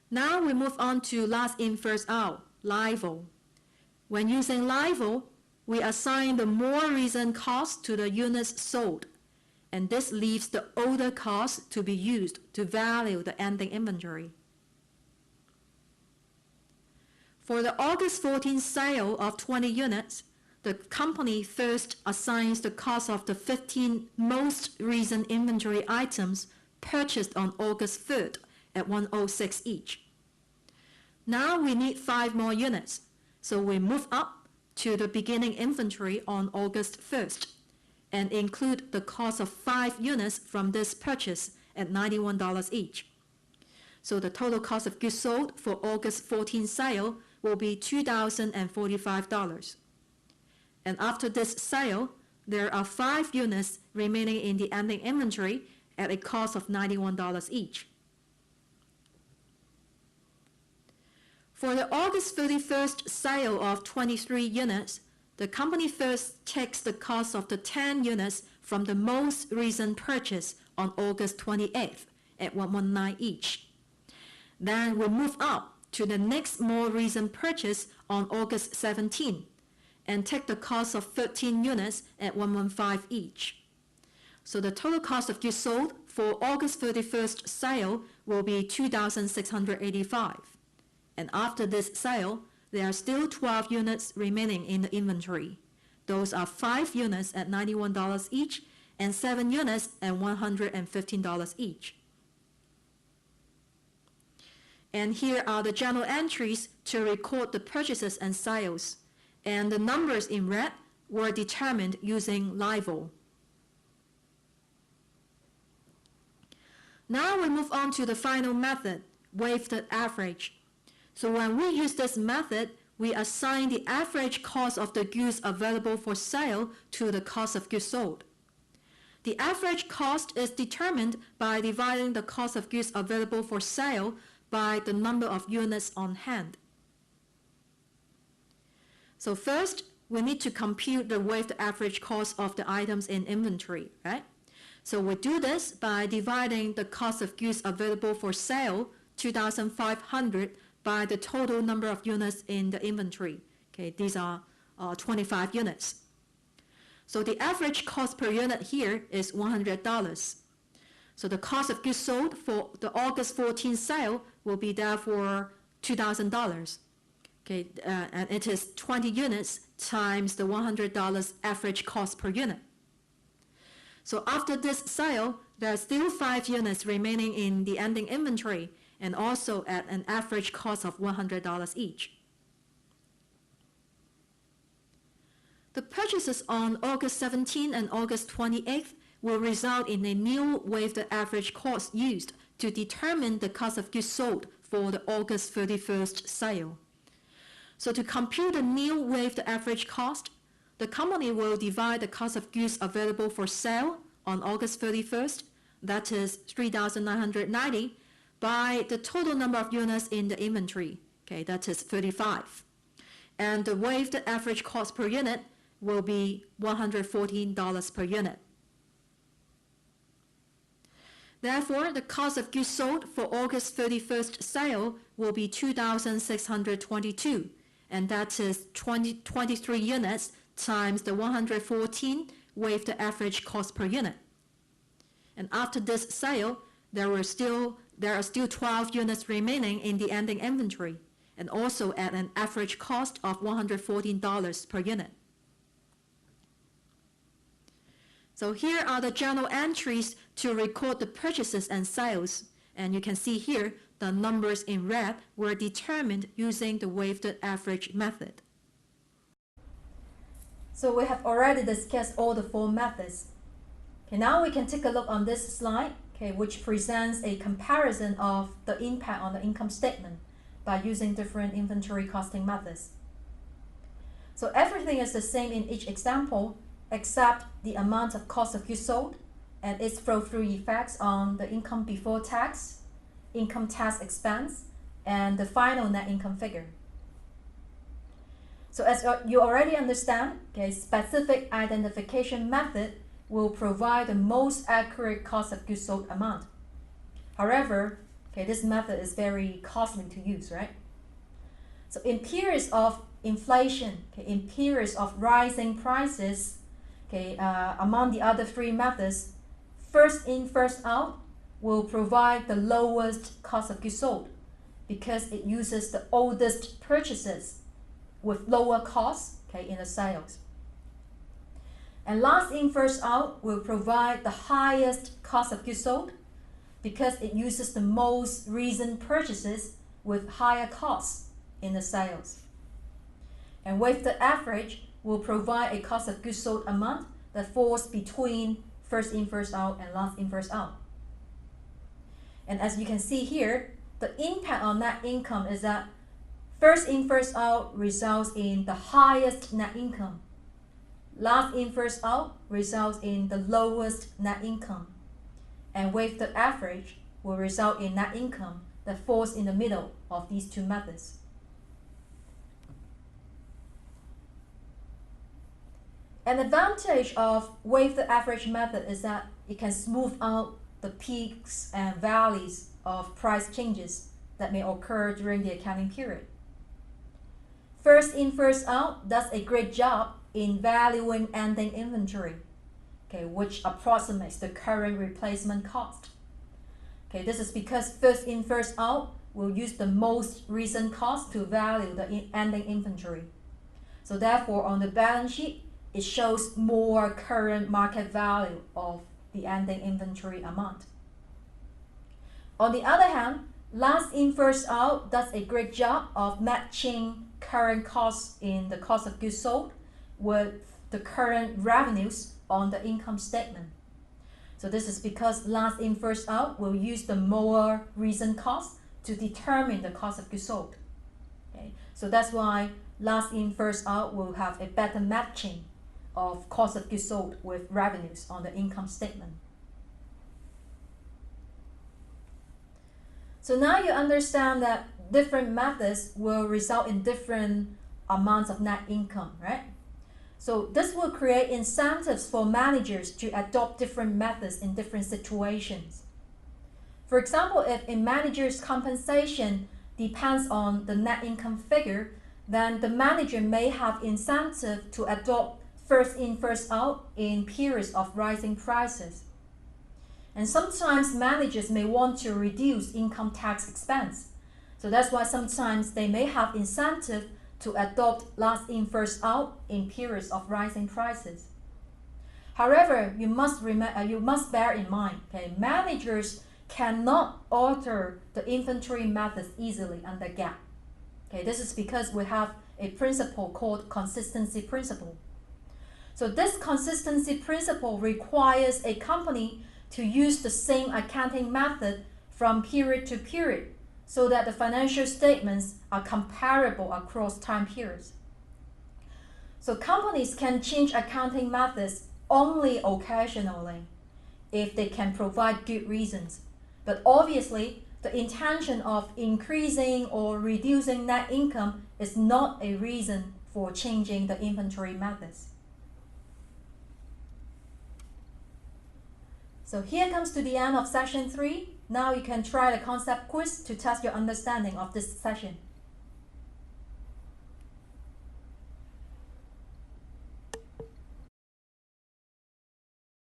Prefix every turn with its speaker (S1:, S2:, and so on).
S1: Now we move on to last in, first out, LIFO. When using LIFO, we assign the more recent cost to the units sold, and this leaves the older cost to be used to value the ending inventory. For the August 14 sale of 20 units, the company first assigns the cost of the 15 most recent inventory items purchased on August 3rd at $106 each. Now we need 5 more units, so we move up to the beginning inventory on August 1st and include the cost of 5 units from this purchase at $91 each. So the total cost of goods sold for August 14 sale will be $2,045. And after this sale, there are 5 units remaining in the ending inventory at a cost of $91 each. For the August 31st sale of 23 units, the company first takes the cost of the 10 units from the most recent purchase on August 28th at $119 each. Then we move up to the next more recent purchase on August 17th and take the cost of 13 units at $115 each. So the total cost of goods sold for August 31st sale will be $2,685. And after this sale, there are still 12 units remaining in the inventory. Those are 5 units at $91 each and 7 units at $115 each. And here are the journal entries to record the purchases and sales. And the numbers in red were determined using LIFO. Now we move on to the final method, weighted average. So when we use this method, we assign the average cost of the goods available for sale to the cost of goods sold. The average cost is determined by dividing the cost of goods available for sale by the number of units on hand. So first, we need to compute the weighted average cost of the items in inventory, right? So we do this by dividing the cost of goods available for sale, 2,500, by the total number of units in the inventory. Okay, these are 25 units. So the average cost per unit here is $100. So the cost of goods sold for the August 14 sale will be therefore $2,000. Okay, and it is 20 units times the $100 average cost per unit. So after this sale, there are still 5 units remaining in the ending inventory and also at an average cost of $100 each. The purchases on August 17 and August 28th will result in a new weighted average cost used to determine the cost of goods sold for the August 31st sale. So to compute the new weighted average cost, the company will divide the cost of goods available for sale on August 31st, that is 3,990, by the total number of units in the inventory, okay, that is 35. And the weighted average cost per unit will be $114 per unit. Therefore, the cost of goods sold for August 31st sale will be $2,622, and that is 23 units times the 114 weighted average cost per unit. And after this sale, there are still 12 units remaining in the ending inventory, and also at an average cost of $114 per unit. So here are the journal entries to record the purchases and sales, and you can see here the numbers in red were determined using the weighted average method. So we have already discussed all the 4 methods. Okay, now we can take a look on this slide, okay, which presents a comparison of the impact on the income statement by using different inventory costing methods. So everything is the same in each example, except the amount of cost of goods sold and its flow-through effects on the income before tax, income tax expense, and the final net income figure. So as you already understand, okay, specific identification method will provide the most accurate cost of goods sold amount. However, Okay, this method is very costly to use, right? So in periods of inflation, okay, in periods of rising prices, okay, among the other three methods, first in, first out will provide the lowest cost of goods sold because it uses the oldest purchases with lower costs, okay, in the sales. And last in, first out will provide the highest cost of goods sold because it uses the most recent purchases with higher costs in the sales. And weighted average will provide a cost of goods sold amount that falls between first in, first out and last in, first out. And as you can see here, the impact on net income is that first in, first out results in the highest net income. Last in, first out results in the lowest net income. And weighted average will result in net income that falls in the middle of these two methods. An advantage of weighted average method is that it can smooth out the peaks and valleys of price changes that may occur during the accounting period. First in, first out does a great job in valuing ending inventory, okay, which approximates the current replacement cost. Okay, this is because first in, first out will use the most recent cost to value the ending inventory. So therefore, on the balance sheet, it shows more current market value of the ending inventory amount. On the other hand, last in, first out does a great job of matching current costs in the cost of goods sold with the current revenues on the income statement. So this is because last in, first out will use the more recent cost to determine the cost of goods sold. Okay? So that's why last in, first out will have a better matching of cost of goods sold with revenues on the income statement. So now you understand that different methods will result in different amounts of net income, right? So this will create incentives for managers to adopt different methods in different situations. For example, if a manager's compensation depends on the net income figure, then the manager may have incentive to adopt first in, first out in periods of rising prices. And sometimes managers may want to reduce income tax expense. So that's why sometimes they may have incentive to adopt last in, first out in periods of rising prices. However, you must bear in mind, okay, managers cannot alter the inventory methods easily under GAAP. Okay, this is because we have a principle called consistency principle. So this consistency principle requires a company to use the same accounting method from period to period so that the financial statements are comparable across time periods. So companies can change accounting methods only occasionally if they can provide good reasons. But obviously, the intention of increasing or reducing net income is not a reason for changing the inventory methods. So here comes to the end of session 3. Now you can try the concept quiz to test your understanding of this session.